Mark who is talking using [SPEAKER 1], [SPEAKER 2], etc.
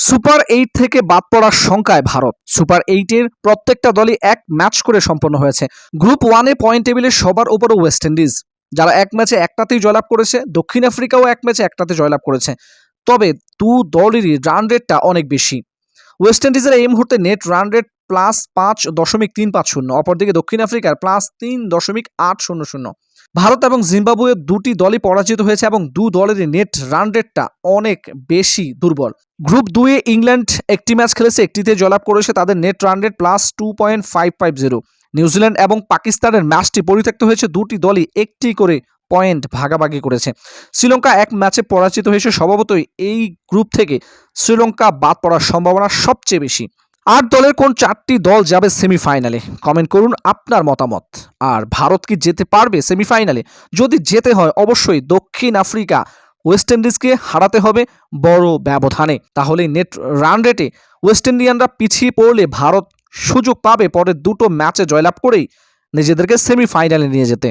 [SPEAKER 1] Super 8 থেকে বাদ পড়ার শঙ্কায় ভারত। সুপার 8-এর প্রত্যেকটা দলই এক ম্যাচ করে সম্পন্ন হয়েছে। গ্রুপ 1-এ পয়েন্ট টেবিলে সবার উপরে ওয়েস্ট ইন্ডিজ, যারা এক ম্যাচে একটাতেই জয়লাভ করেছে। দক্ষিণ আফ্রিকাও এক ম্যাচে একটাতে জয়লাভ করেছে। তবে দু দলেরই রান রেটটা অনেক বেশি। ওয়েস্ট ইন্ডিজের এই মুহূর্তে নেট রান রেট +5.350, অপরদিকে দক্ষিণ আফ্রিকার +3.800। ভারত এবং জিম্বাবুয়ে দুটি দলই পরাজিত হয়েছে এবং দু দলেরই নেট রান রেটটা অনেক বেশি দুর্বল। গ্রুপ 2-এ ইংল্যান্ড একটি ম্যাচ খেলেছে, একটিতে জয়লাভ করেছে, তাদের নেট রান রেট +2.550। নিউজিল্যান্ড এবং পাকিস্তানের ম্যাচটি পরিত্যক্ত হয়েছে, দুটি দলই একটি করে পয়েন্ট ভাগাভাগি করেছে। শ্রীলঙ্কা এক ম্যাচে পরাজিত হয়েছে। স্বভাবতই এই গ্রুপ থেকে শ্রীলঙ্কা বাদ পড়ার সম্ভাবনা সবচেয়ে বেশি। 8 দলের কোন 4টি দল যাবে সেমিফাইনালে? কমেন্ট করুন আপনার মতামত। আর ভারত কি যেতে পারবে সেমিফাইনালে? যদি যেতে হয় অবশ্যই দক্ষিণ আফ্রিকা ওয়েস্ট ইন্ডিজকে হারাতে হবে বড় ব্যবধানে। তাহলে নেট রান রেটে ওয়েস্ট ইন্ডিয়ানরা পিছিয়ে পড়লে ভারত সুযোগ পাবে পরের দুটো ম্যাচে জয়লাভ করেই নিজেদেরকে সেমিফাইনালে নিয়ে যেতে।